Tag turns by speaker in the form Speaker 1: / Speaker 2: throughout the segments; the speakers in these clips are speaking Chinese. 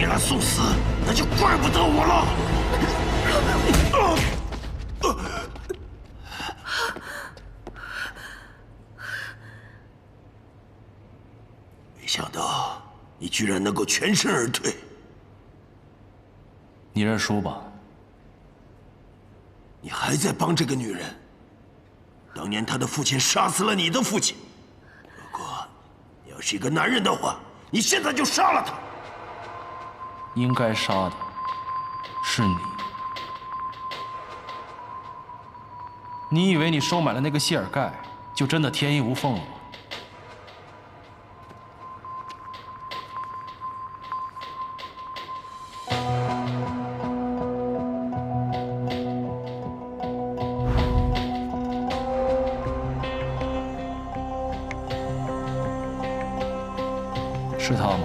Speaker 1: 然送死，那就怪不得我了。没想到你居然能够全身而退。
Speaker 2: 你认输吧。
Speaker 1: 你还在帮这个女人。当年她的父亲杀死了你的父亲。如果你要是一个男人的话，你现在就杀了他。
Speaker 2: 应该杀的是你。你以为你收买了那个谢尔盖，就真的天衣无缝了吗？是他吗？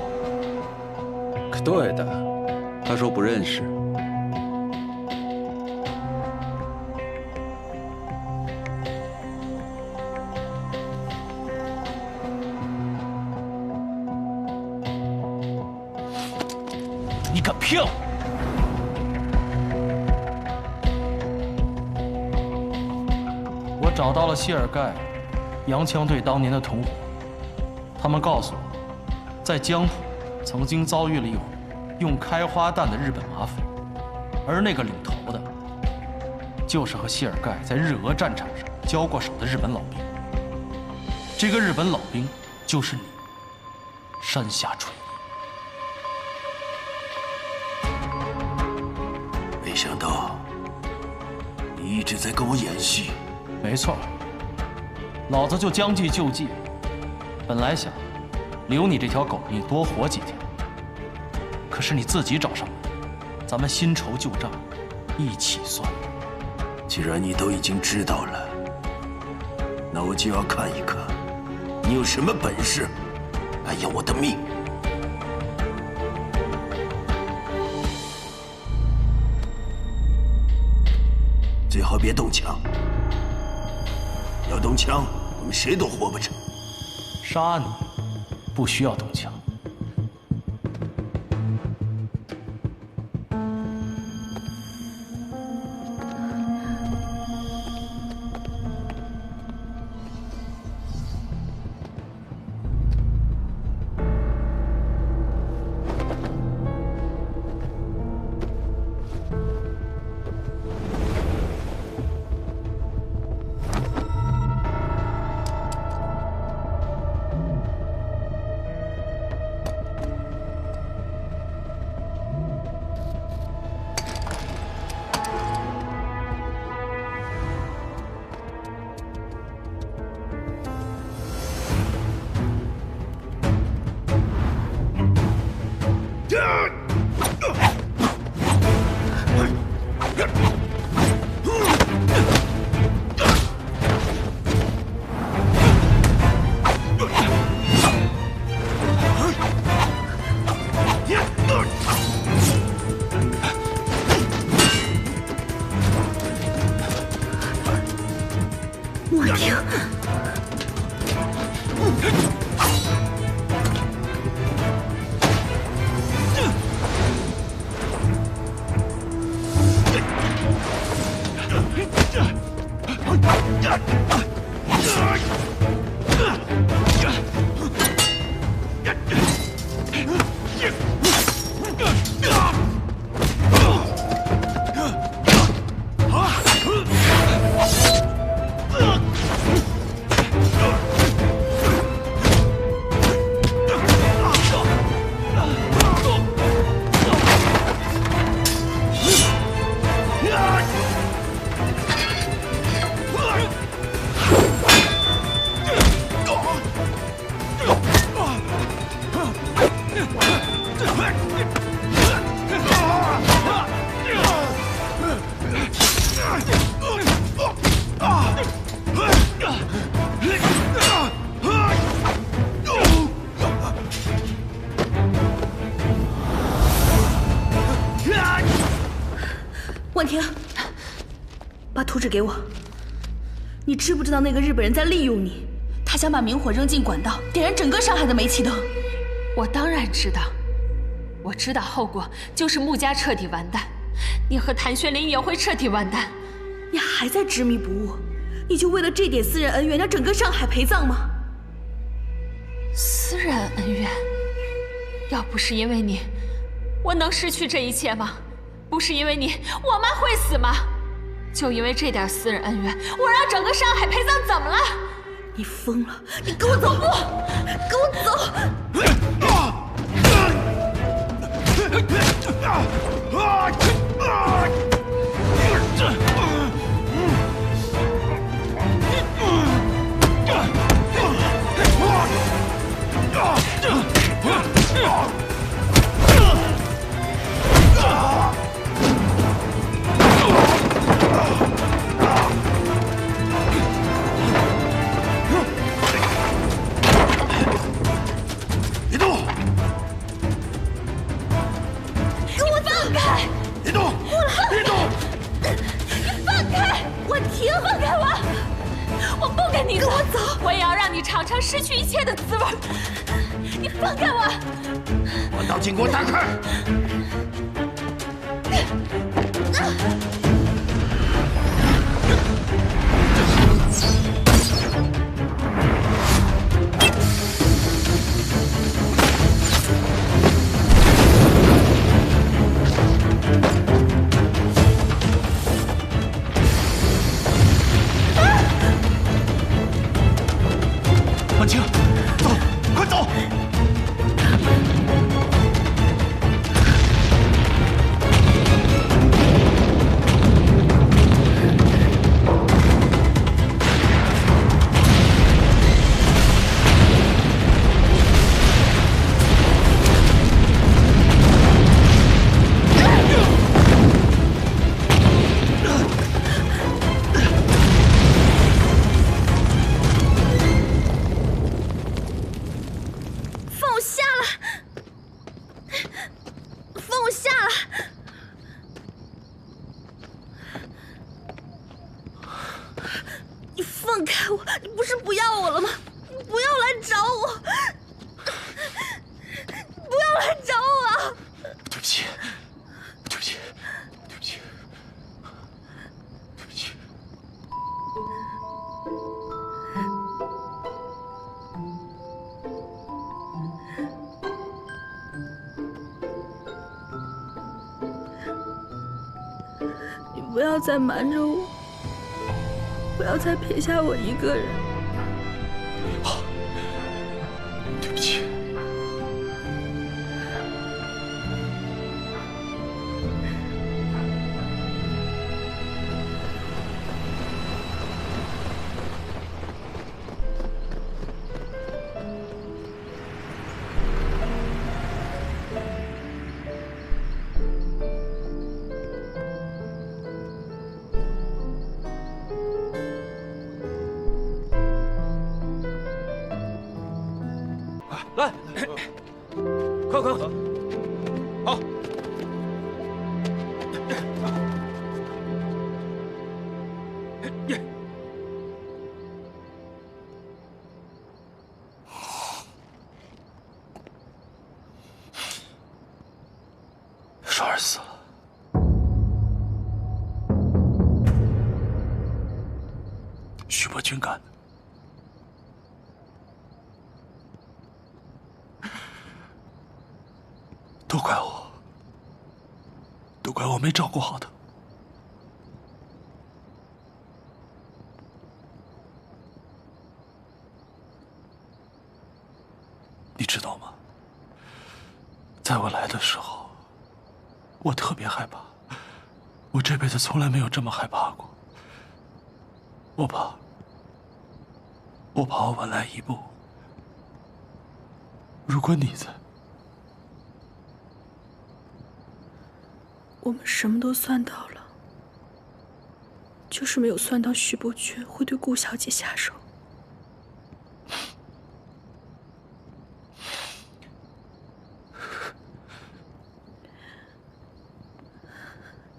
Speaker 3: кто это？ 他说不认识。
Speaker 2: 你敢骗我？我找到了谢尔盖、洋枪队当年的同伙，他们告诉我，在江浦曾经遭遇了一伙用开花弹的日本马匪，而那个领头的，就是和谢尔盖在日俄战场上交过手的日本老兵。这个日本老兵就是你，山下纯一。
Speaker 1: 没想到你一直在跟我演戏。
Speaker 2: 没错，老子就将计就计，本来想留你这条狗命多活几天，可是你自己找上门，咱们新仇旧账，一起算。
Speaker 1: 既然你都已经知道了，那我就要看一看，你有什么本事来要我的命。 最好别动枪，要动枪，我们谁都活不成。
Speaker 2: 杀你，不需要动枪。
Speaker 4: 婉婷，婉婷，把图纸给我。你知不知道那个日本人在利用你？他想把明火扔进管道，点燃整个上海的煤气灯。
Speaker 5: 我当然知道，我知道后果就是穆家彻底完蛋，你和谭玄林也会彻底完蛋。
Speaker 4: 你还在执迷不悟？你就为了这点私人恩怨，让整个上海陪葬吗？
Speaker 5: 私人恩怨？要不是因为你，我能失去这一切吗？不是因为你，我妈会死吗？就因为这点私人恩怨，我让整个上海陪葬，怎么了？
Speaker 4: 你疯了！你给我走！不，给我走！
Speaker 1: 别动！
Speaker 4: 给我放开！
Speaker 1: 别动！别动！
Speaker 4: 你放开！我停！放开我！
Speaker 5: 我不跟你走，
Speaker 4: 跟我走！
Speaker 5: 我也要让你尝尝失去一切的滋味。你放开我！
Speaker 1: 关刀镜给我打开！
Speaker 2: 婉清，走，快走！
Speaker 4: 放我下来！放我下来！你放开我！你不是不要我了吗？你不要来找我！你不要来找我！
Speaker 2: 对不起，对不起，对不起，对不起。
Speaker 4: 你不要再瞒着我，不要再撇下我一个人。
Speaker 2: 好，对不起。
Speaker 3: 来，快快快！好。
Speaker 2: 少儿死了，徐伯君干的。都怪我，都怪我没照顾好他。你知道吗？在我来的时候，我特别害怕，我这辈子从来没有这么害怕过。我怕我晚来一步，如果你在。
Speaker 4: 我们什么都算到了，就是没有算到徐伯爵会对顾小姐下手。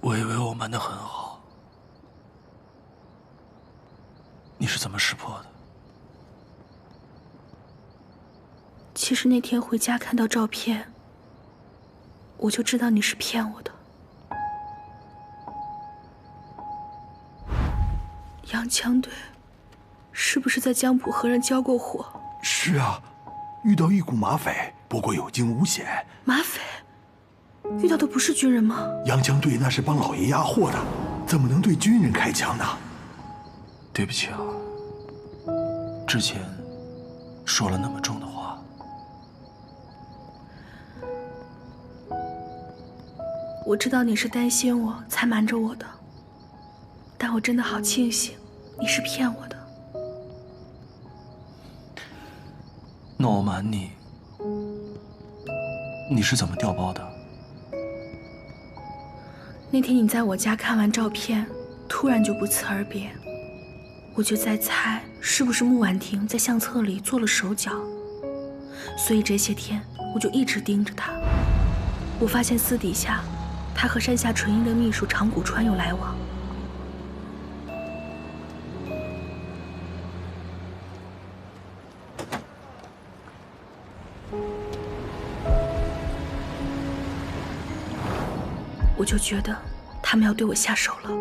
Speaker 2: 我以为我瞒得很好，你是怎么识破的？
Speaker 4: 其实那天回家看到照片，我就知道你是骗我的。洋枪队是不是在江浦和人交过火？
Speaker 6: 是啊，遇到一股马匪，不过有惊无险。
Speaker 4: 马匪？遇到的不是军人吗？
Speaker 6: 洋枪队那是帮老爷押货的，怎么能对军人开枪呢？
Speaker 2: 对不起啊，之前说了那么重的话。
Speaker 4: 我知道你是担心我才瞒着我的，但我真的好庆幸你是骗我的。
Speaker 2: 那我瞒你，你是怎么调包的？
Speaker 4: 那天你在我家看完照片，突然就不辞而别，我就在猜是不是穆婉婷在相册里做了手脚，所以这些天我就一直盯着她。我发现私底下她和山下纯一的秘书长谷川有来往。我就觉得他们要对我下手了。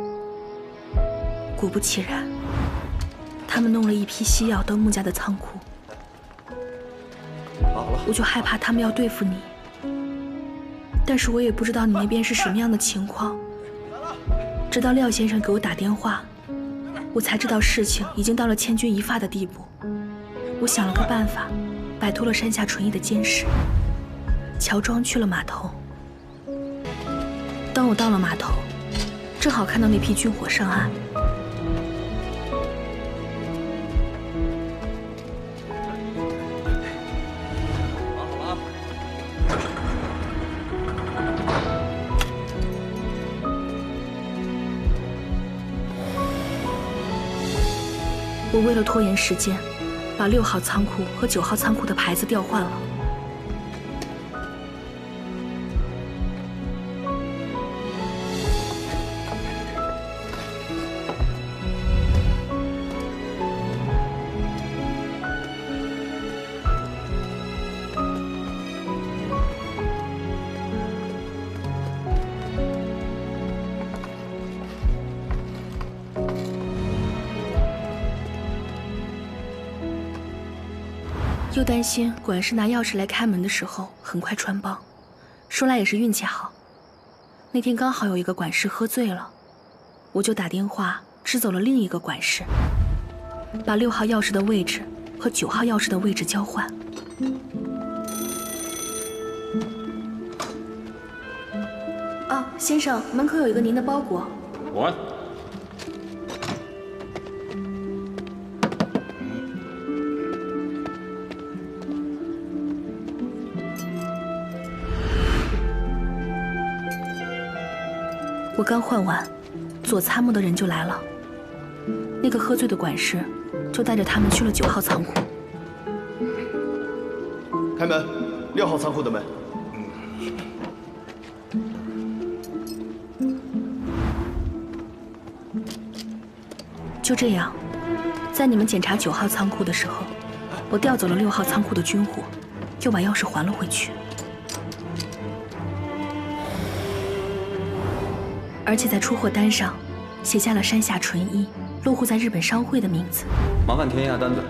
Speaker 4: 果不其然，他们弄了一批西药到穆家的仓库。
Speaker 3: 好了，
Speaker 4: 我就害怕他们要对付你，但是我也不知道你那边是什么样的情况。直到廖先生给我打电话，我才知道事情已经到了千钧一发的地步。我想了个办法，摆脱了山下纯一的监视，乔装去了码头。当我到了码头，正好看到那批军火上岸。我为了拖延时间，把6号仓库和9号仓库的牌子调换了。又担心管事拿钥匙来开门的时候很快穿帮，说来也是运气好，那天刚好有一个管事喝醉了，我就打电话支走了另一个管事，把6号钥匙的位置和9号钥匙的位置交换。哦，先生，门口有一个您的包裹。
Speaker 3: 我。
Speaker 4: 我刚换完，左参谋的人就来了。那个喝醉的管事就带着他们去了9号仓库。
Speaker 7: 开门，6号仓库的门。
Speaker 4: 就这样，在你们检查9号仓库的时候，我调走了6号仓库的军火，又把钥匙还了回去。而且在出货单上写下了山下纯一落户在日本商会的名字。
Speaker 3: 麻烦填一下单子。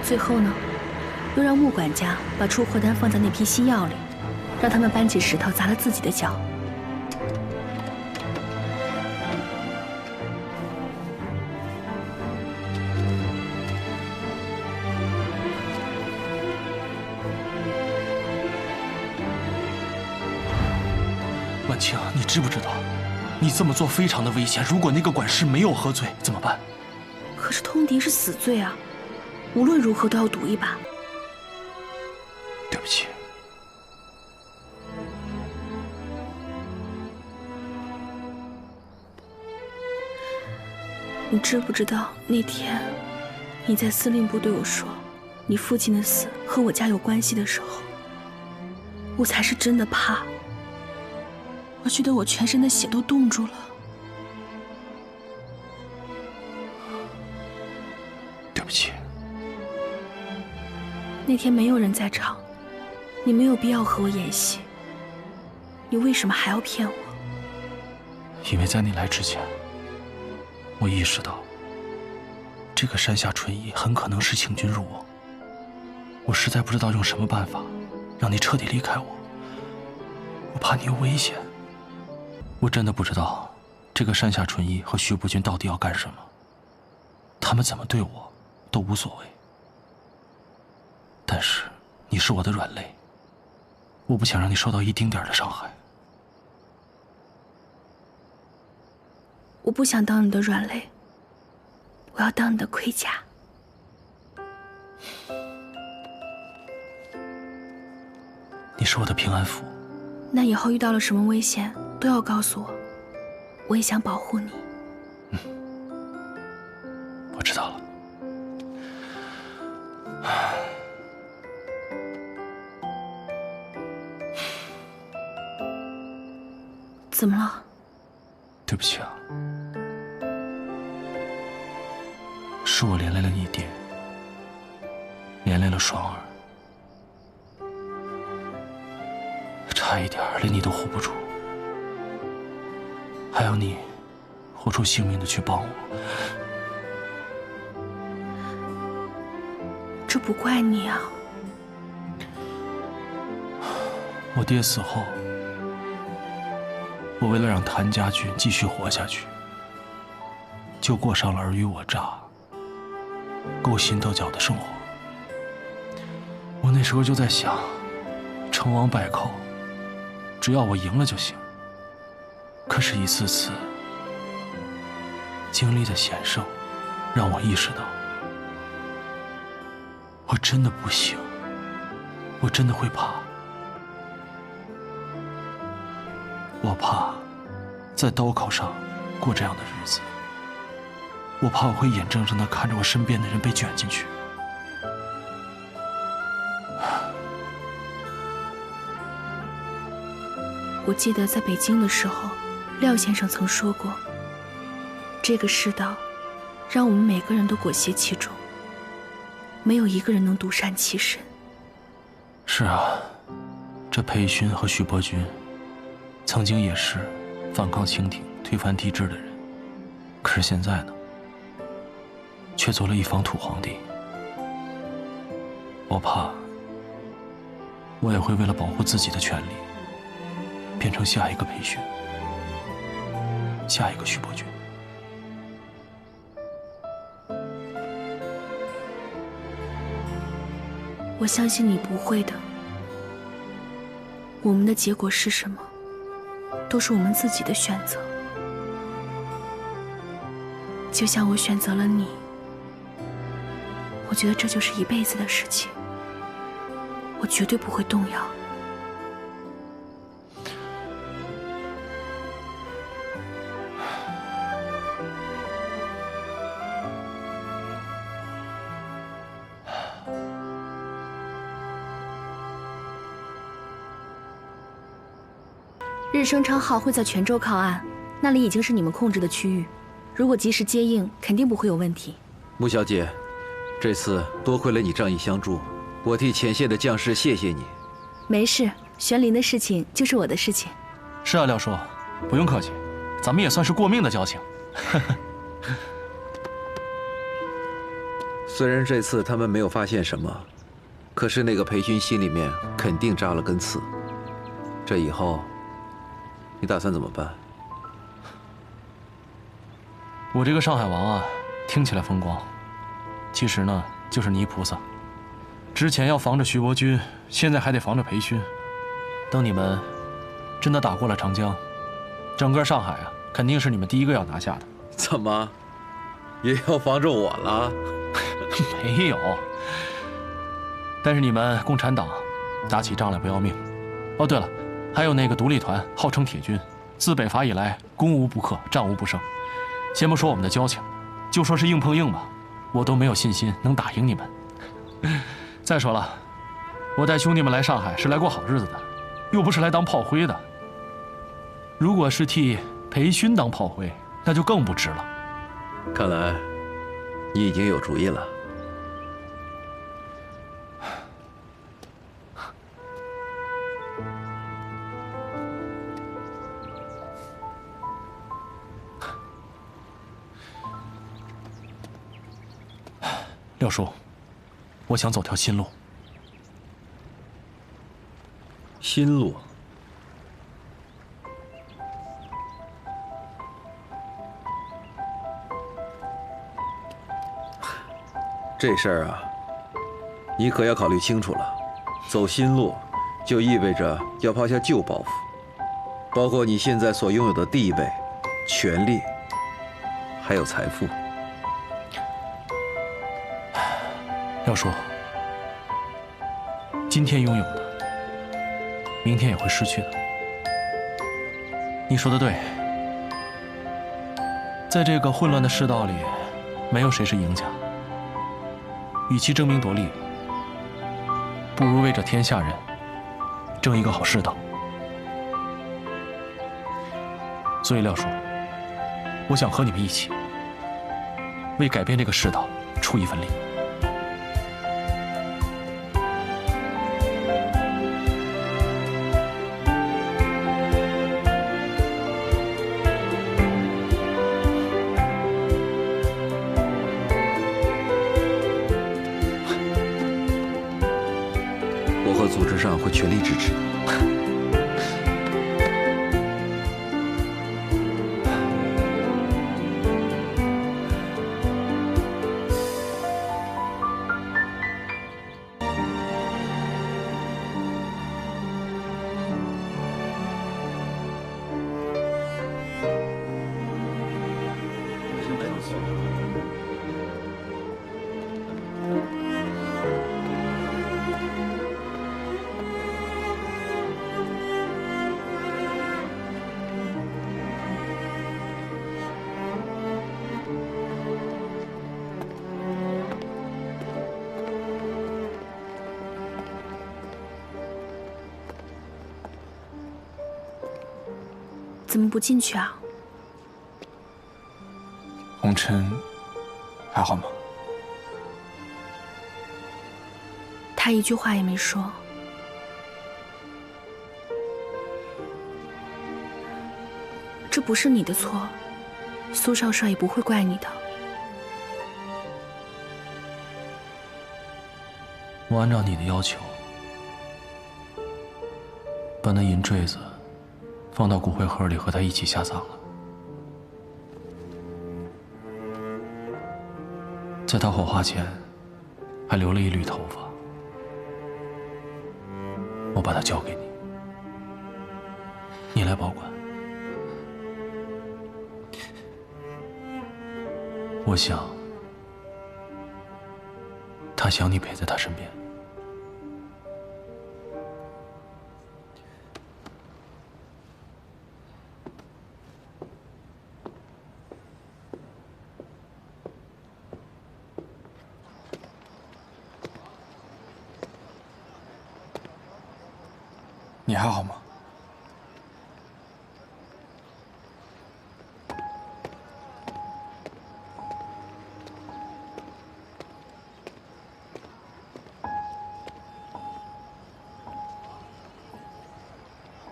Speaker 4: 最后呢，又让穆管家把出货单放在那批西药里，让他们搬起石头砸了自己的脚。
Speaker 2: 婉清，你知不知道，你这么做非常的危险。如果那个管事没有喝醉，怎么办？
Speaker 4: 可是通敌是死罪啊，无论如何都要赌一把。
Speaker 2: 对不起。
Speaker 4: 你知不知道那天你在司令部对我说你父亲的死和我家有关系的时候，我才是真的怕。我觉得我全身的血都冻住了。那天没有人在场，你没有必要和我演戏。你为什么还要骗我？
Speaker 2: 因为在你来之前，我意识到这个山下纯一很可能是请君入瓮。我实在不知道用什么办法让你彻底离开我。我怕你有危险。我真的不知道这个山下纯一和徐伯君到底要干什么。他们怎么对我都无所谓。但是你是我的软肋，我不想让你受到一丁点的伤害。
Speaker 4: 我不想当你的软肋，我要当你的盔甲。
Speaker 2: 你是我的平安符。
Speaker 4: 那以后遇到了什么危险都要告诉我，我也想保护你。
Speaker 2: 我知道了。
Speaker 4: 怎么了？
Speaker 2: 对不起啊，是我连累了你爹，连累了双儿，差一点连你都护不住，还要你豁出性命的去帮我。
Speaker 4: 这不怪你啊。
Speaker 2: 我爹死后，我为了让谭家军继续活下去，就过上了尔虞我诈、勾心斗角的生活。我那时候就在想，成王败寇，只要我赢了就行。可是，一次次经历的险胜，让我意识到，我真的不行，我真的会怕。我怕在刀口上过这样的日子，我怕我会眼睁睁地看着我身边的人被卷进去。
Speaker 4: 我记得在北京的时候，廖先生曾说过，这个世道让我们每个人都裹挟其中，没有一个人能独善其身。
Speaker 2: 是啊，这裴勋和徐伯君曾经也是反抗清廷、推翻帝制的人，可是现在呢，却做了一方土皇帝。我怕，我也会为了保护自己的权利，变成下一个裴勋，下一个徐伯君。
Speaker 4: 我相信你不会的。我们的结果是什么，都是我们自己的选择。就像我选择了你，我觉得这就是一辈子的事情，我绝对不会动摇。日升昌号会在泉州靠岸，那里已经是你们控制的区域，如果及时接应，肯定不会有问题。
Speaker 3: 穆小姐，这次多亏了你仗义相助，我替前线的将士谢谢你。
Speaker 4: 没事，玄灵的事情就是我的事情。
Speaker 2: 是啊，廖叔，不用客气，咱们也算是过命的交情。
Speaker 3: 虽然这次他们没有发现什么，可是那个裴勋心里面肯定扎了根刺。这以后，你打算怎么办？
Speaker 2: 我这个上海王啊，听起来风光，其实呢就是泥菩萨。之前要防着徐伯君，现在还得防着裴勋。等你们真的打过了长江，整个上海啊，肯定是你们第一个要拿下的。
Speaker 3: 怎么，也要防着我了？
Speaker 2: 没有。但是你们共产党打起仗来不要命。哦，对了，还有那个独立团，号称铁军，自北伐以来，攻无不克，战无不胜。先不说我们的交情，就说是硬碰硬吧，我都没有信心能打赢你们。再说了，我带兄弟们来上海是来过好日子的，又不是来当炮灰的。如果是替裴勋当炮灰，那就更不值了。
Speaker 3: 看来，你已经有主意了。
Speaker 2: 廖叔，我想走条新路。
Speaker 3: 新路。这事儿啊，你可要考虑清楚了。走新路，就意味着要抛下旧包袱，包括你现在所拥有的地位、权利，还有财富。
Speaker 2: 廖叔，今天拥有的，明天也会失去的。你说的对，在这个混乱的世道里，没有谁是赢家。与其争名夺利，不如为这天下人争一个好世道。所以廖叔，我想和你们一起，为改变这个世道出一份力。
Speaker 3: 我和组织上会全力支持。
Speaker 4: 怎么不进去啊？
Speaker 8: 红尘还好吗？
Speaker 4: 他一句话也没说。这不是你的错，苏少帅也不会怪你的。
Speaker 2: 我按照你的要求，把那银坠子放到骨灰盒里，和他一起下葬了。在他火化前，还留了一缕头发，我把它交给你，你来保管。我想，他想你陪在他身边。
Speaker 8: 你还好吗？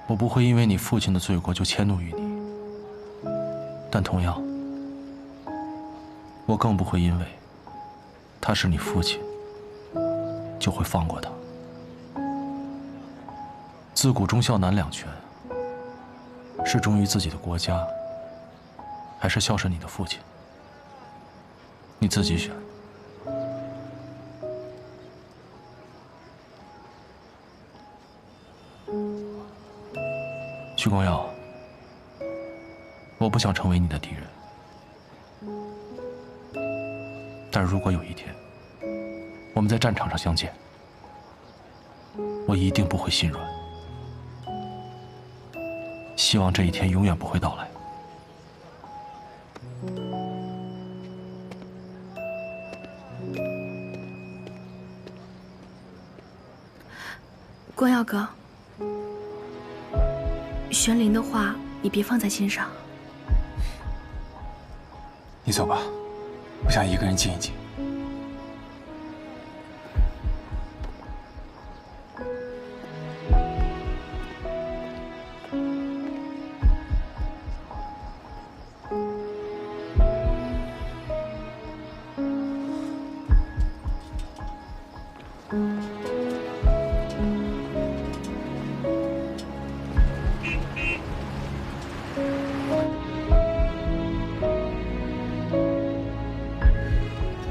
Speaker 2: 我不会因为你父亲的罪过就迁怒于你，但同样，我更不会因为他是你父亲，就会放过他。自古忠孝难两全，是忠于自己的国家，还是孝顺你的父亲？你自己选。徐光耀，我不想成为你的敌人，但如果有一天我们在战场上相见，我一定不会心软。希望这一天永远不会到来。
Speaker 4: 光耀哥，玄灵的话你别放在心上。
Speaker 8: 你走吧，我想一个人静一静。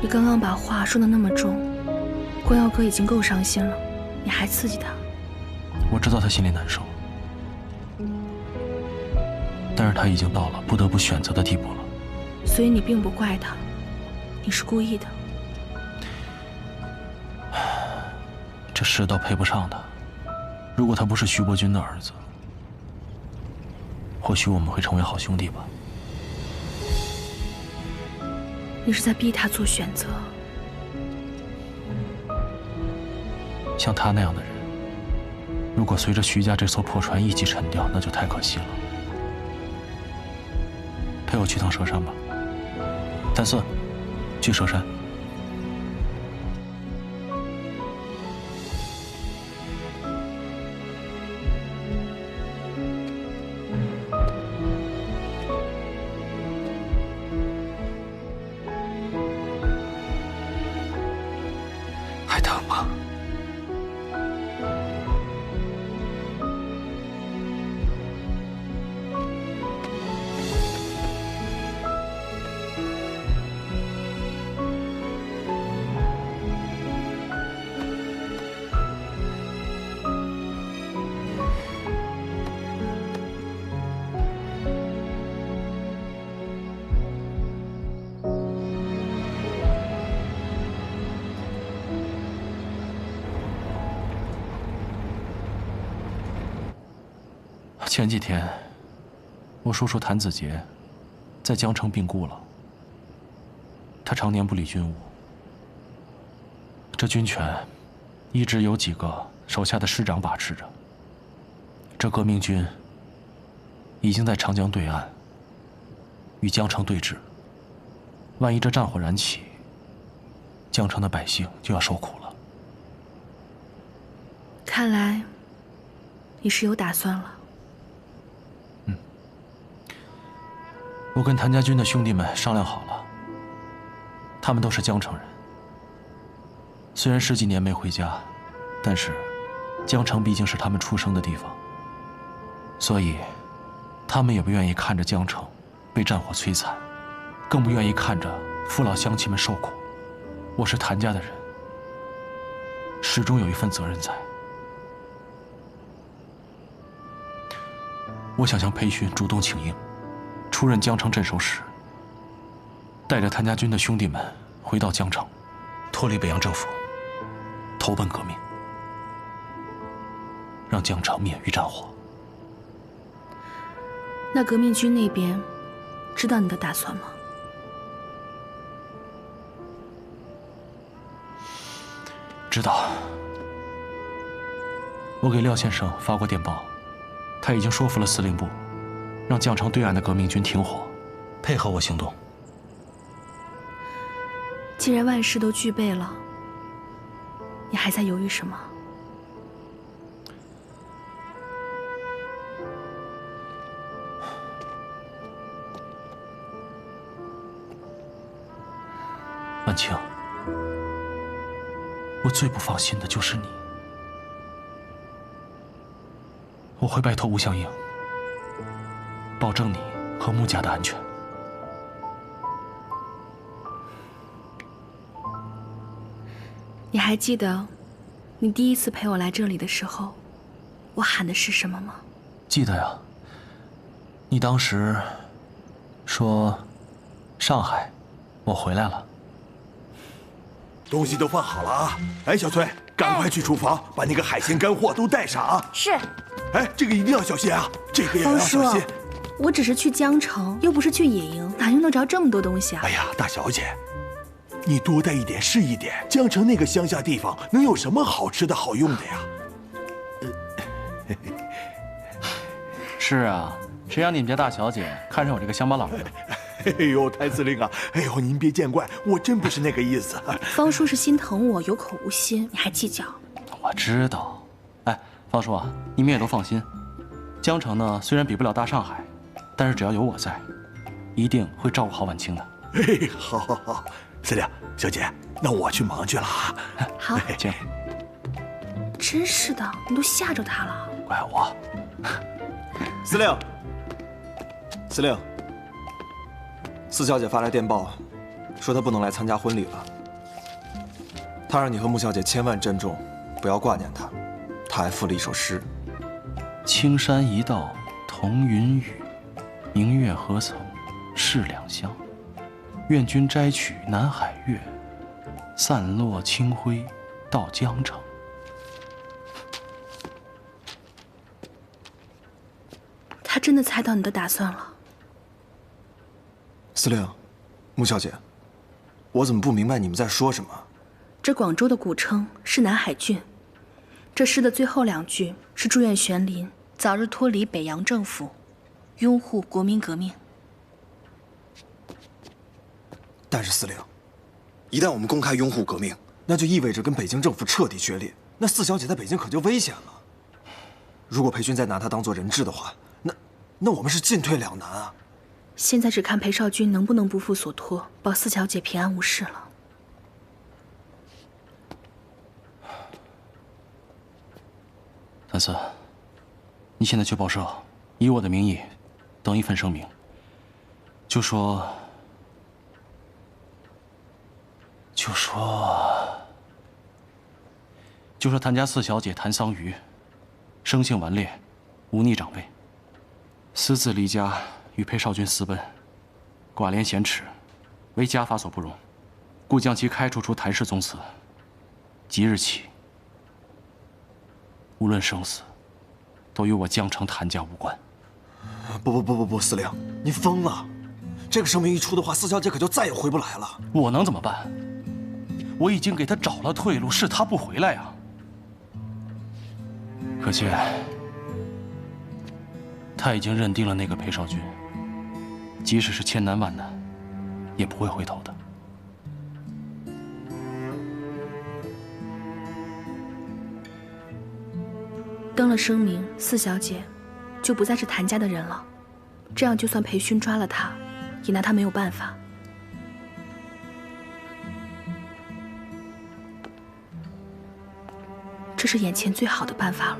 Speaker 4: 刚刚把话说得那么重，光耀哥已经够伤心了，你还刺激他。
Speaker 2: 我知道他心里难受，但是他已经到了不得不选择的地步了。
Speaker 4: 所以你并不怪他，你是故意的。
Speaker 2: 这世道配不上他。如果他不是徐伯钧的儿子，或许我们会成为好兄弟吧。
Speaker 4: 你是在逼他做选择。
Speaker 2: 像他那样的人，如果随着徐家这艘破船一起沉掉，那就太可惜了。陪我去趟蛇山吧，丹瑟，去蛇山。还疼吗？前几天，我叔叔谭子杰在江城病故了。他常年不理军务，这军权一直有几个手下的师长把持着。这革命军已经在长江对岸与江城对峙，万一这战火燃起，江城的百姓就要受苦了。
Speaker 4: 看来你是有打算了。
Speaker 2: 我跟谭家军的兄弟们商量好了，他们都是江城人。虽然10几年没回家，但是江城毕竟是他们出生的地方，所以他们也不愿意看着江城被战火摧残，更不愿意看着父老乡亲们受苦。我是谭家的人，始终有一份责任在。我想向裴勋主动请缨，出任江城镇守使，带着谭家军的兄弟们回到江城，脱离北洋政府，投奔革命，让江城免于战火。
Speaker 4: 那革命军那边知道你的打算吗？
Speaker 2: 知道。我给廖先生发过电报，他已经说服了司令部，让江城对岸的革命军停火，配合我行动。
Speaker 4: 既然万事都具备了，你还在犹豫什么？
Speaker 2: 万青，我最不放心的就是你。我会拜托吴相英，保证你和穆家的安全。
Speaker 4: 你还记得你第一次陪我来这里的时候，我喊的是什么吗？
Speaker 2: 记得呀。你当时说上海，我回来了。
Speaker 6: 东西都放好了啊！哎，小崔，赶快去厨房把那个海鲜干货都带上啊！
Speaker 9: 是。
Speaker 6: 哎，这个一定要小心啊！这个也要小心。
Speaker 4: 我只是去江城，又不是去野营，哪用得着这么多东西啊？
Speaker 6: 哎呀，大小姐，你多带一点是一点。江城那个乡下地方能有什么好吃的好用的呀？
Speaker 2: 是啊，谁让你们家大小姐看上我这个乡巴佬了？
Speaker 6: 哎呦，谭司令啊，哎呦，您别见怪，我真不是那个意思。
Speaker 4: 方叔是心疼我，有口无心，你还计较？
Speaker 2: 我知道。哎，方叔啊，你们也都放心，江城呢虽然比不了大上海，但是只要有我在，一定会照顾好晚清的。
Speaker 6: 哎，好好好，司令小姐，那我去忙去了啊。
Speaker 4: 好，
Speaker 2: 请。
Speaker 4: 真是的，你都吓着他了。
Speaker 2: 怪我。
Speaker 7: 司令，司令，四小姐发来电报，说她不能来参加婚礼了。他让你和穆小姐千万珍重，不要挂念他。他还附了一首诗：
Speaker 2: 青山一道同云雨，明月何曾是两乡。愿君摘取南海月，散落清辉到江城。
Speaker 4: 他真的猜到你的打算了。
Speaker 7: 司令，穆小姐，我怎么不明白你们在说什么？
Speaker 4: 这广州的古称是南海郡。这诗的最后2句是祝愿玄林早日脱离北洋政府，拥护国民革命。
Speaker 7: 但是司令，一旦我们公开拥护革命，那就意味着跟北京政府彻底决裂，那四小姐在北京可就危险了。如果裴军再拿她当做人质的话，那我们是进退两难啊！
Speaker 4: 现在只看裴少君能不能不负所托，保四小姐平安无事了。
Speaker 2: 三四，你现在去报社，以我的名义登一份声明，就说谭家四小姐谭桑榆，生性顽劣，忤逆长辈，私自离家与裴少君私奔，寡廉鲜耻，为家法所不容，故将其开除出谭氏宗祠。即日起，无论生死，都与我江城谭家无关。
Speaker 7: 不，司令，您疯了！这个声明一出的话，四小姐可就再也回不来了。
Speaker 2: 我能怎么办？我已经给他找了退路，是他不回来呀。可见，他已经认定了那个裴少君，即使是千难万难，也不会回头的。
Speaker 4: 登了声明，四小姐就不再是谭家的人了。这样，就算裴勋抓了她，也拿她没有办法。这是眼前最好的办法了。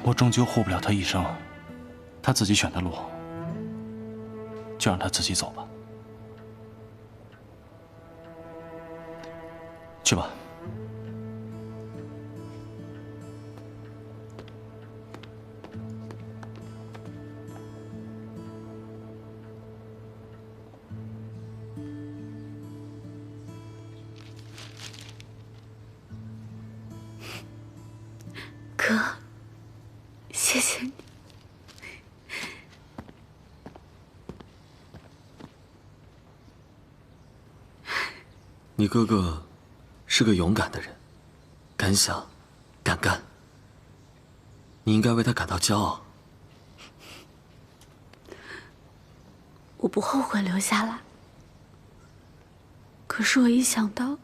Speaker 2: 我终究护不了他一生，他自己选的路，就让他自己走吧。去吧。
Speaker 4: 哥，谢谢你。
Speaker 3: 你哥哥是个勇敢的人，敢想，敢干。你应该为他感到骄傲。
Speaker 9: 我不后悔留下来，可是我一想到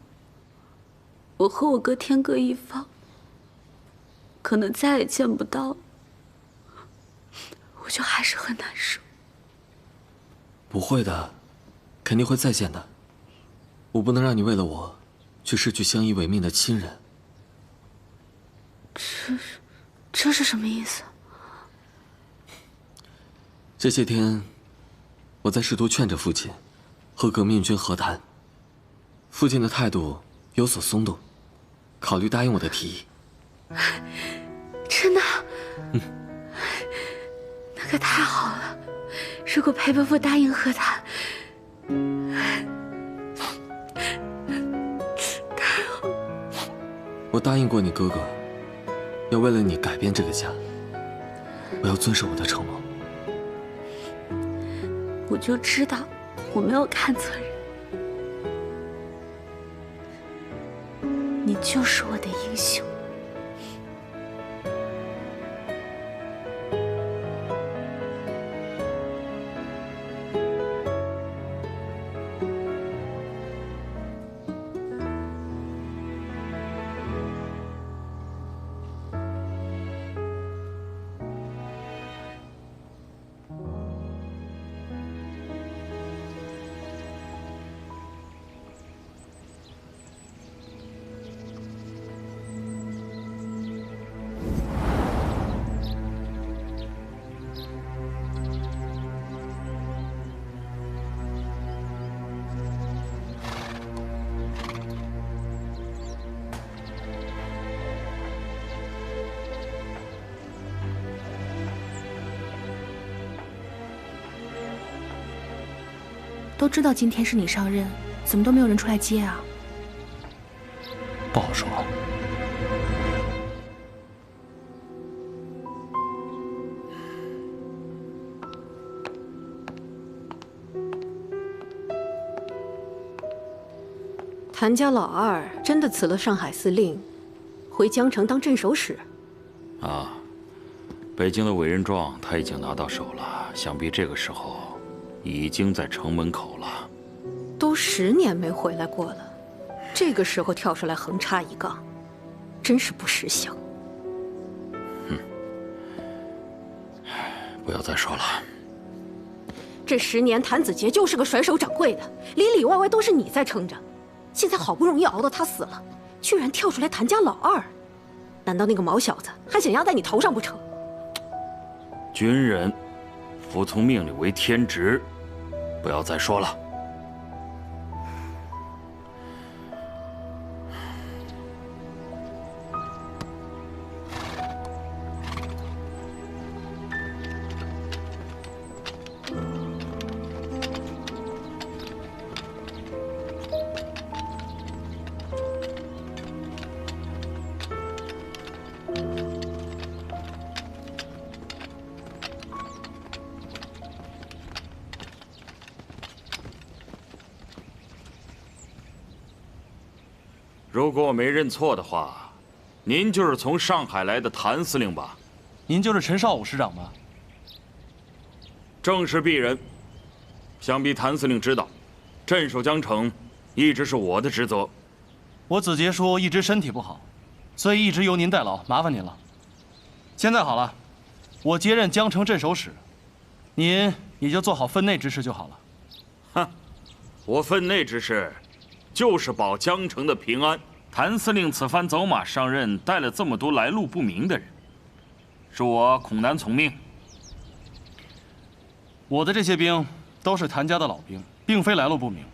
Speaker 9: 我和我哥天各一方，可能再也见不到，我就还是很难受。
Speaker 3: 不会的，肯定会再见的。我不能让你为了我，去失去相依为命的亲人。
Speaker 9: 这是什么意思？
Speaker 3: 这些天，我在试图劝着父亲，和革命军和谈。父亲的态度有所松动，考虑答应我的提议。
Speaker 9: 真的？那可太好了！如果裴伯父答应和谈，太好了。
Speaker 3: 我答应过你哥哥，要为了你改变这个家，我要遵守我的承诺。
Speaker 9: 我就知道我没有看错人，你就是我的英雄。
Speaker 4: 都知道今天是你上任，怎么都没有人出来接啊？
Speaker 2: 不好说。
Speaker 10: 谭家老二真的辞了上海司令，回江城当镇守使？
Speaker 11: 啊，北京的委任状他已经拿到手了，想必这个时候已经在城门口了。
Speaker 10: 都10年没回来过了，这个时候跳出来横插一杠，真是不识相。
Speaker 11: 不要再说了。
Speaker 10: 这10年，谭子杰就是个甩手掌柜的，里里外外都是你在撑着。现在好不容易熬到他死了，居然跳出来谭家老二，难道那个毛小子还想压在你头上不成？
Speaker 11: 军人服从命令为天职，不要再说了。如果我没认错的话，您就是从上海来的谭司令吧？
Speaker 2: 您就是陈少武师长吗？
Speaker 11: 正是鄙人。想必谭司令知道，镇守江城一直是我的职责。
Speaker 2: 我子杰叔一直身体不好，所以一直由您代劳，麻烦您了。现在好了，我接任江城镇守使，您也就做好分内之事就好了。
Speaker 11: 哼，我分内之事就是保江城的平安。谭司令此番走马上任，带了这么多来路不明的人，是我恐难从命。
Speaker 2: 我的这些兵都是谭家的老兵，并非来路不明，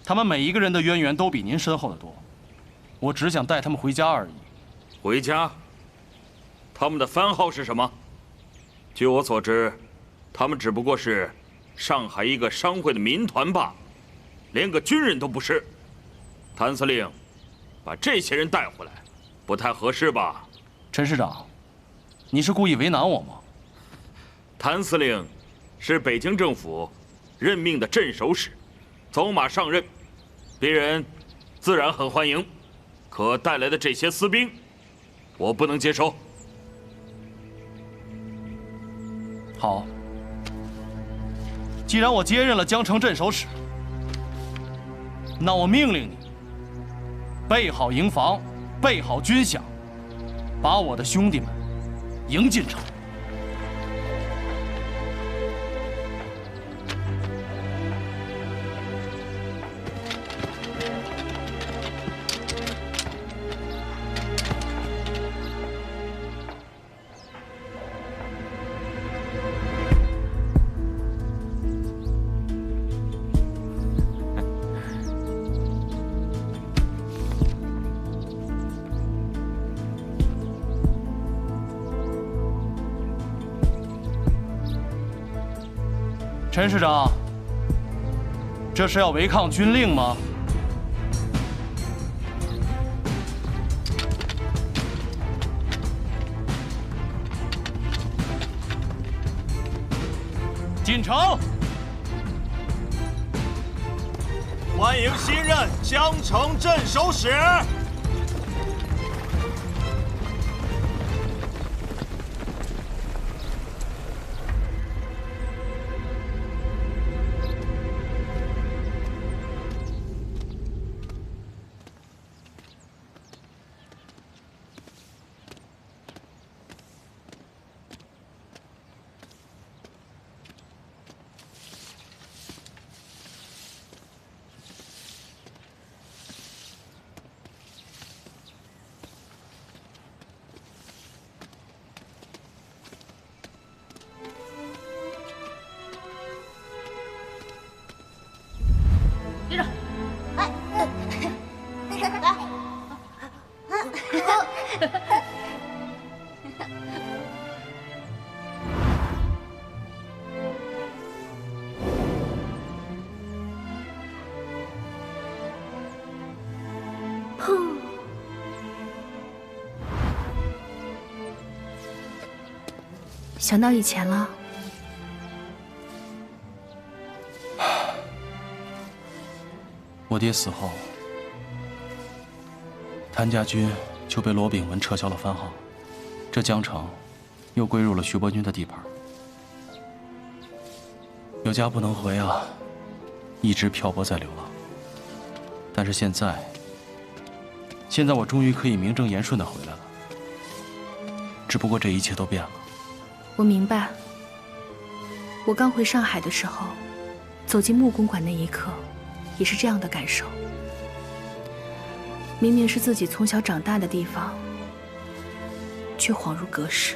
Speaker 2: 他们每一个人的渊源都比您深厚得多。我只想带他们回家而已。
Speaker 11: 回家？他们的番号是什么？据我所知，他们只不过是上海一个商会的民团罢了，连个军人都不是。谭司令，把这些人带回来，不太合适吧？
Speaker 2: 陈师长，你是故意为难我吗？
Speaker 11: 谭司令是北京政府任命的镇守使，走马上任，别人自然很欢迎。可带来的这些私兵，我不能接受。
Speaker 2: 好，既然我接任了江城镇守使，那我命令你备好营房，备好军饷，把我的兄弟们迎进城。陈师长，这是要违抗军令吗？进城！
Speaker 12: 欢迎新任江城镇守使。
Speaker 4: 想到以前了。
Speaker 2: 我爹死后，谭家军就被罗炳文撤销了番号，这江城又归入了徐伯钧的地盘。有家不能回啊，一直漂泊在流浪。但是现在我终于可以名正言顺地回来了。只不过这一切都变了。
Speaker 4: 我明白。我刚回上海的时候，走进木公馆那一刻，也是这样的感受。明明是自己从小长大的地方，却恍如隔世。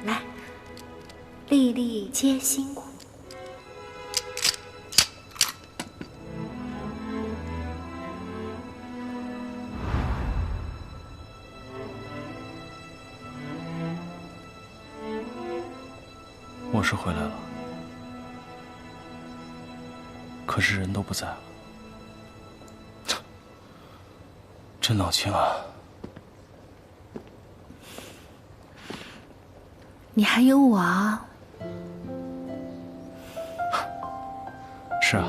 Speaker 13: 来，粒粒皆辛苦。
Speaker 2: 我是回来了，可是人都不在了，真闹心啊！
Speaker 4: 你还有我啊！
Speaker 2: 是啊，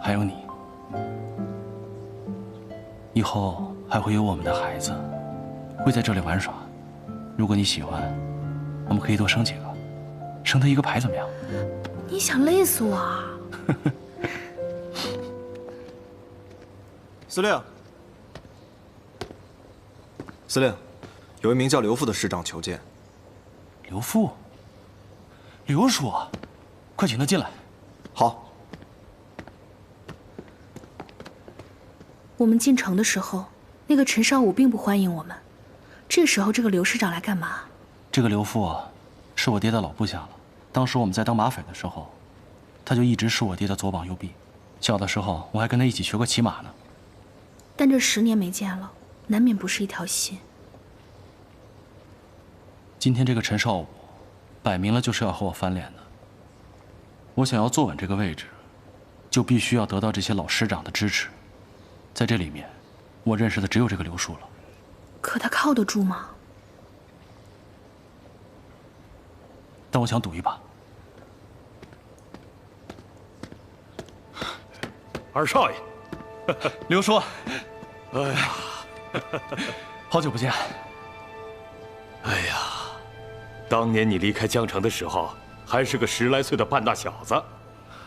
Speaker 2: 还有你，以后还会有我们的孩子。会在这里玩耍，如果你喜欢，我们可以多生几个，生他一个牌怎么样？
Speaker 4: 你想累死我啊！
Speaker 7: 司令，司令，有一名叫刘富的师长求见。
Speaker 2: 刘富，刘叔，快请他进来。
Speaker 7: 好。
Speaker 4: 我们进城的时候，那个陈少武并不欢迎我们。这时候，这个刘师长来干嘛？
Speaker 2: 这个刘富啊，是我爹的老部下了。当时我们在当马匪的时候，他就一直是我爹的左膀右臂。小的时候，我还跟他一起学过骑马呢。
Speaker 4: 但这10年没见了，难免不是一条心。
Speaker 2: 今天这个陈少武，摆明了就是要和我翻脸的。我想要坐稳这个位置，就必须要得到这些老师长的支持。在这里面，我认识的只有这个刘叔了。
Speaker 4: 可他靠得住吗？
Speaker 2: 但我想赌一把。
Speaker 11: 二少爷，
Speaker 2: 刘叔，哎呀，好久不见。
Speaker 12: 哎呀，当年你离开江城的时候，还是个10来岁的半大小子，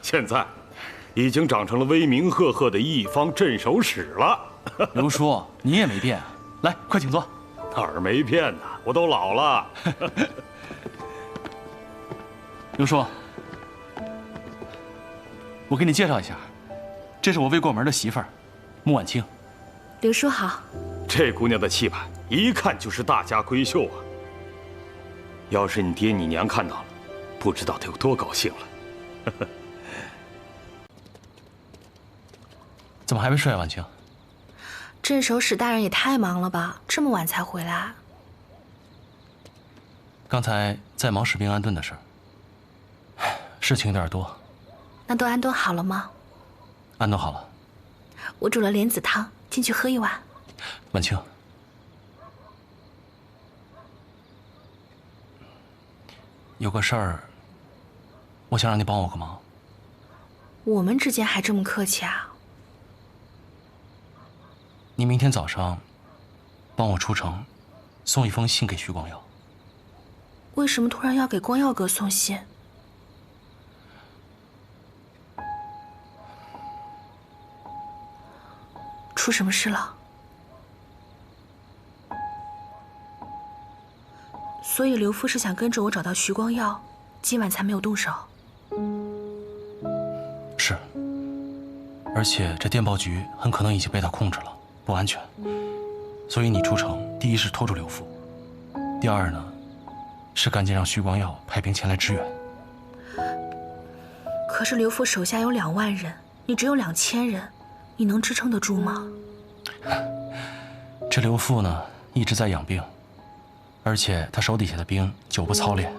Speaker 12: 现在已经长成了威名赫赫的一方镇守使了。
Speaker 2: 刘叔，你也没变。来，快请坐。
Speaker 12: 哪儿没变呢？我都老了。
Speaker 2: 刘叔，我给你介绍一下，这是我未过门的媳妇儿，穆婉清。
Speaker 4: 刘叔好。
Speaker 12: 这姑娘的气派，一看就是大家闺秀啊。要是你爹你娘看到了，不知道得有多高兴了。
Speaker 2: 怎么还没睡啊，婉清？
Speaker 4: 镇守使大人也太忙了吧，这么晚才回来。
Speaker 2: 刚才在忙士兵安顿的事儿，事情有点多。
Speaker 4: 那都安顿好了吗？
Speaker 2: 安顿好了。
Speaker 4: 我煮了莲子汤，进去喝一碗。
Speaker 2: 婉清，有个事儿，我想让你帮我个忙。
Speaker 4: 我们之间还这么客气啊？
Speaker 2: 你明天早上帮我出城，送一封信给徐光耀。
Speaker 4: 为什么突然要给光耀哥送信？出什么事了？所以刘富是想跟着我找到徐光耀，今晚才没有动手。
Speaker 2: 是，而且这电报局很可能已经被他控制了。不安全，所以你出城，第一是拖住刘富，第二呢，是赶紧让徐光耀派兵前来支援。
Speaker 4: 可是刘富手下有2万人，你只有2000人，你能支撑得住吗？
Speaker 2: 这刘富呢，一直在养病，而且他手底下的兵久不操练，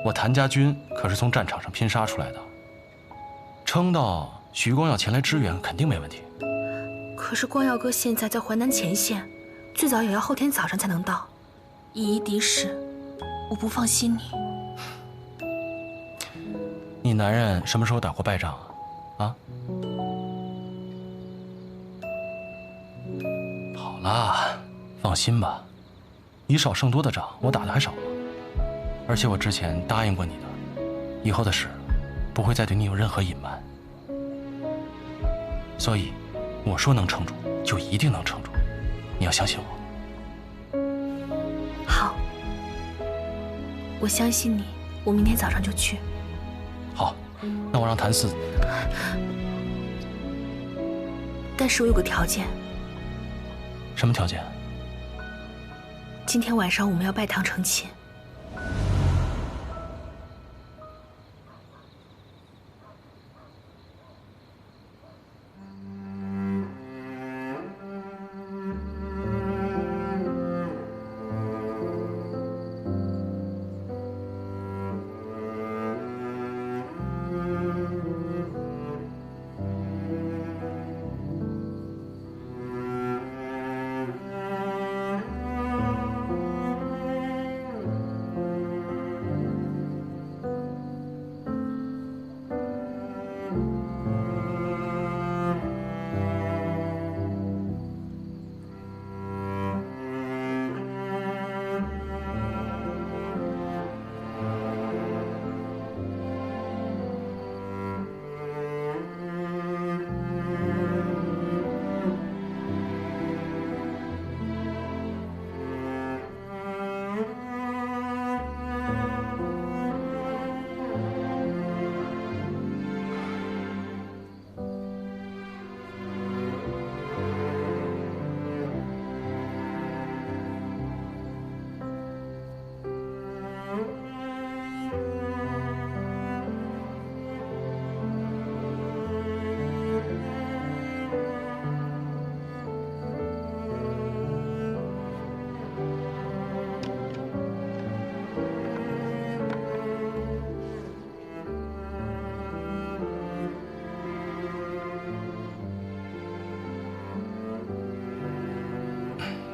Speaker 2: 我谭家军可是从战场上拼杀出来的，撑到徐光耀前来支援，肯定没问题。
Speaker 4: 可是光耀哥现在在淮南前线，最早也要后天早上才能到，以一敌十，我不放心你。
Speaker 2: 你男人什么时候打过败仗啊？啊？好啦，放心吧，以少胜多的仗我打的还少吗？而且我之前答应过你的，以后的事不会再对你有任何隐瞒。所以，我说能撑住，就一定能撑住，你要相信我。
Speaker 4: 好，我相信你，我明天早上就去。
Speaker 2: 好，那我让谭四。
Speaker 4: 但是我有个条件。
Speaker 2: 什么条件？
Speaker 4: 今天晚上我们要拜堂成亲。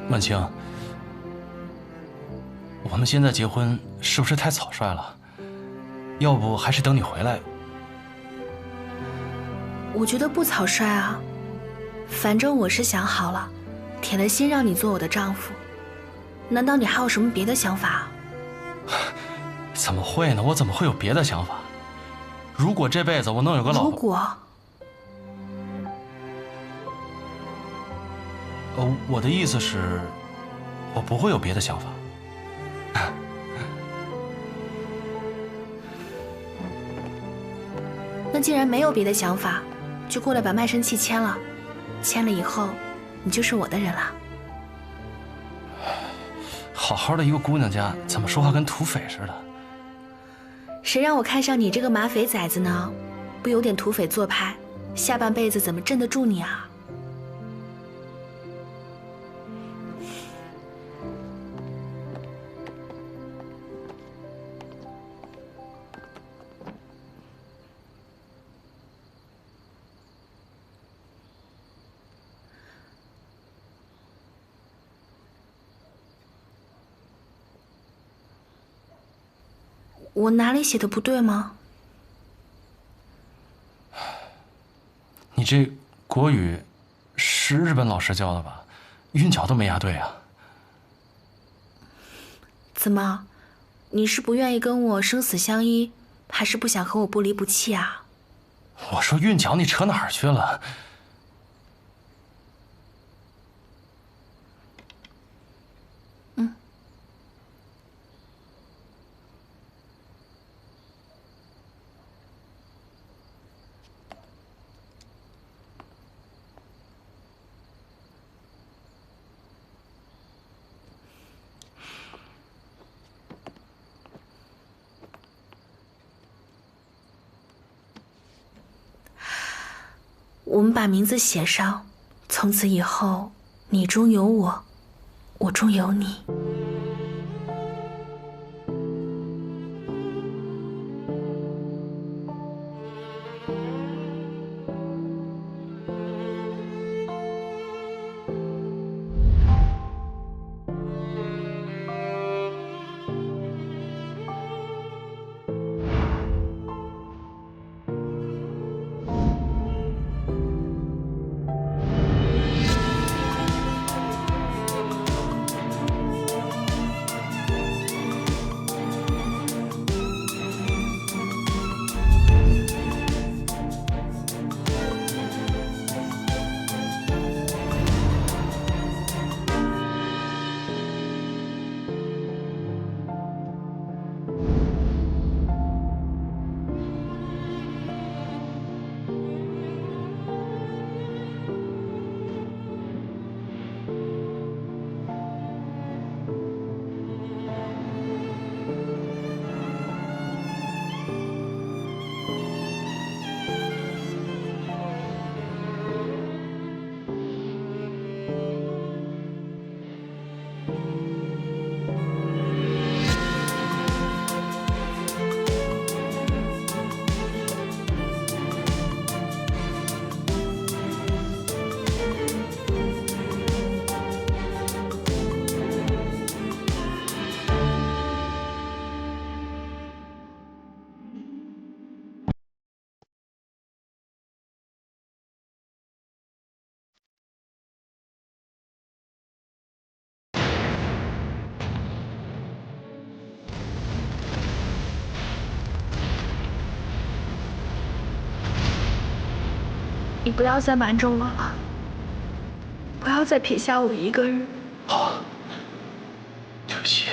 Speaker 2: 万青，我们现在结婚是不是太草率了？要不还是等你回来。
Speaker 4: 我觉得不草率啊，反正我是想好了，铁了心让你做我的丈夫。难道你还有什么别的想法？
Speaker 2: 怎么会呢？我怎么会有别的想法？如果这辈子我能有个老婆……
Speaker 4: 如果……
Speaker 2: 我的意思是，我不会有别的想法。
Speaker 4: 那既然没有别的想法，就过来把卖身契签了。签了以后，你就是我的人了。
Speaker 2: 好好的一个姑娘家，怎么说话跟土匪似的？
Speaker 4: 谁让我看上你这个马匪崽子呢？不有点土匪做派，下半辈子怎么镇得住你啊？我哪里写的不对吗？
Speaker 2: 你这国语是日本老师教的吧？韵脚都没押对啊！
Speaker 4: 怎么，你是不愿意跟我生死相依，还是不想和我不离不弃啊？
Speaker 2: 我说韵脚，你扯哪儿去了？
Speaker 4: 我们把名字写上，从此以后，你中有我，我中有你。你不要再瞒着我了，不要再撇下我一个人。
Speaker 2: 好，对不起。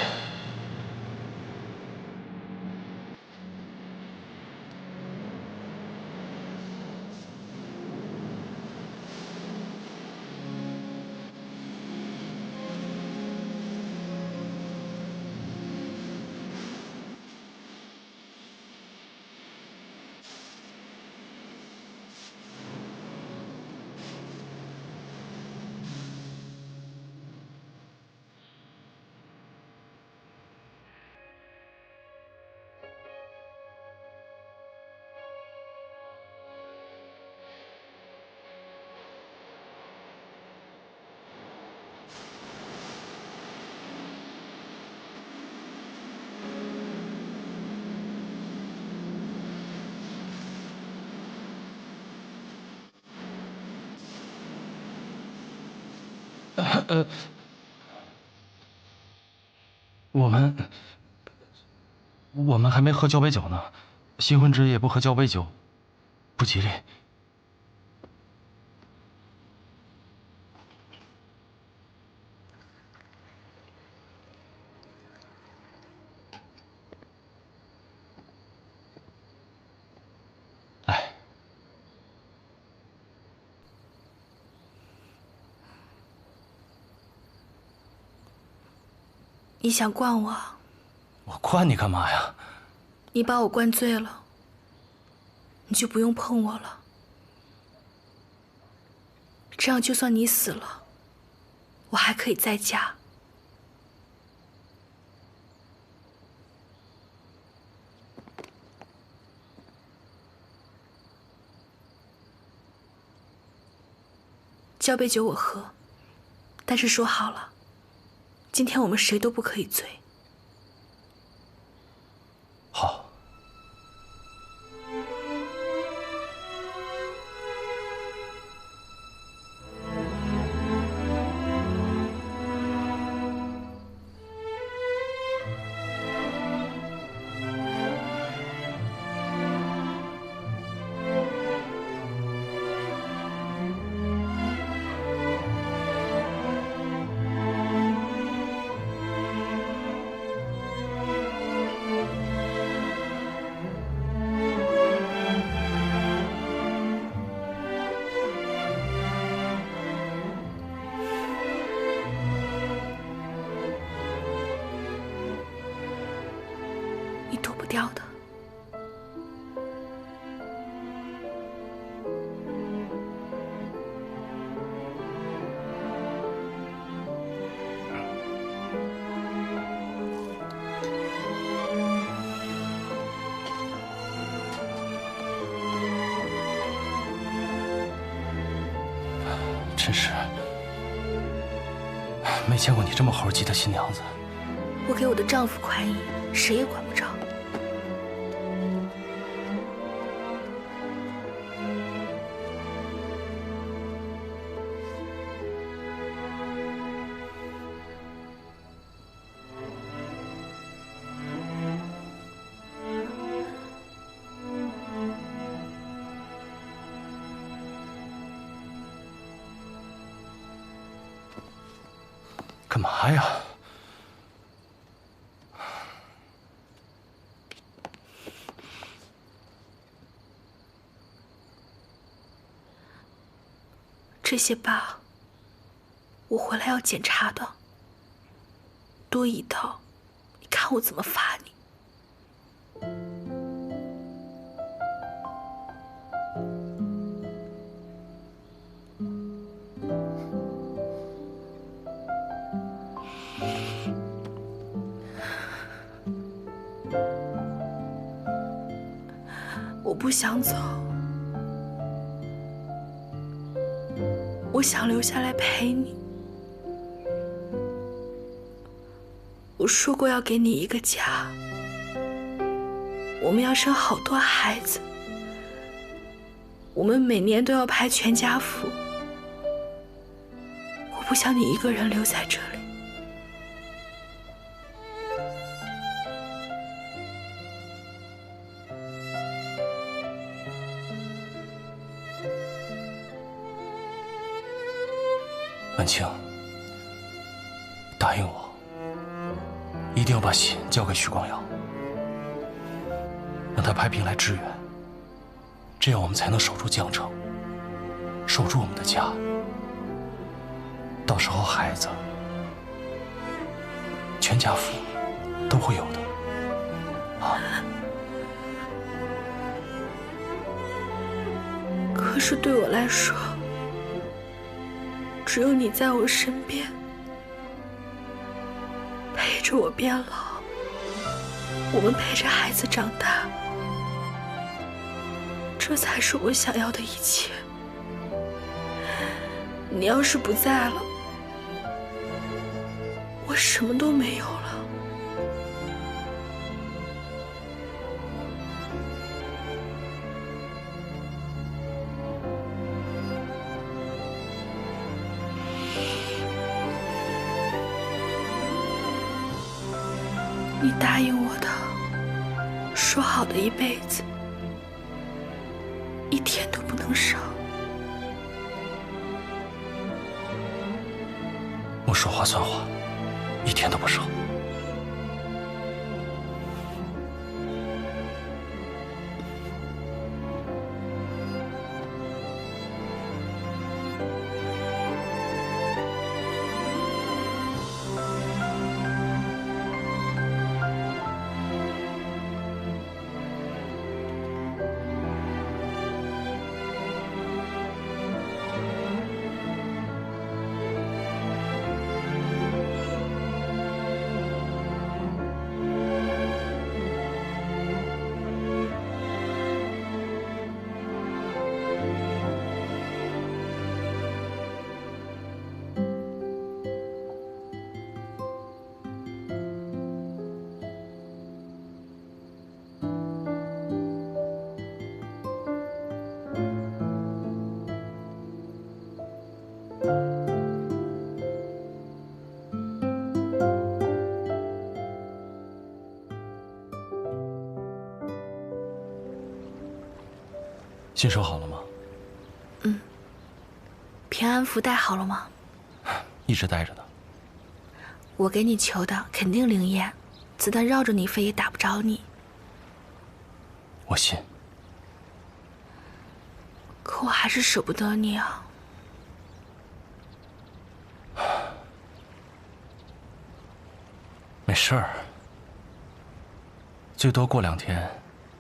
Speaker 2: 我们还没喝交杯酒呢，新婚之夜不喝交杯酒，不吉利。
Speaker 4: 你想灌我？
Speaker 2: 我灌你干嘛呀？
Speaker 4: 你把我灌醉了，你就不用碰我了。这样，就算你死了，我还可以再嫁。交杯酒我喝，但是说好了。今天我们谁都不可以醉。
Speaker 2: 好。
Speaker 4: 你躲不掉的。
Speaker 2: 真是没见过你这么猴急的新娘子。
Speaker 4: 我给我的丈夫宽衣，谁也管不着。
Speaker 2: 干嘛呀？
Speaker 4: 这些疤，我回来要检查的。多一刀，你看我怎么罚你。我不想走，我想留下来陪你。我说过要给你一个家，我们要生好多孩子，我们每年都要拍全家福。我不想你一个人留在这里。
Speaker 2: 婉清，答应我，一定要把信交给徐光耀，让他派兵来支援，这样我们才能守住江城，守住我们的家。到时候孩子、全家福都会有的，啊！
Speaker 4: 可是对我来说，只有你在我身边，陪着我变老，我们陪着孩子长大，这才是我想要的一切。你要是不在了，我什么都没有了。你答应我的，说好的一辈子，一天都不能少。
Speaker 2: 我说话算话，一天都不少。信收好了吗？
Speaker 4: 嗯。平安符带好了吗？
Speaker 2: 一直带着呢。
Speaker 4: 我给你求的肯定灵验，子弹绕着你飞也打不着你。
Speaker 2: 我信。
Speaker 4: 可我还是舍不得你啊。
Speaker 2: 没事儿，最多过2天，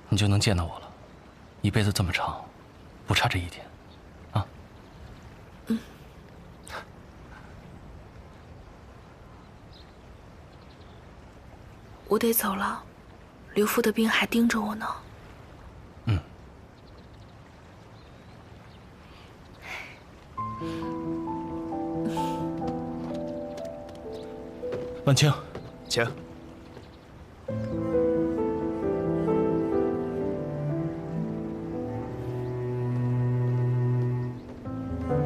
Speaker 2: 你就能见到我了。一辈子这么长，不差这一天，啊？
Speaker 4: 嗯。我得走了，刘父的兵还盯着我呢。
Speaker 2: 嗯。婉清，
Speaker 7: 请。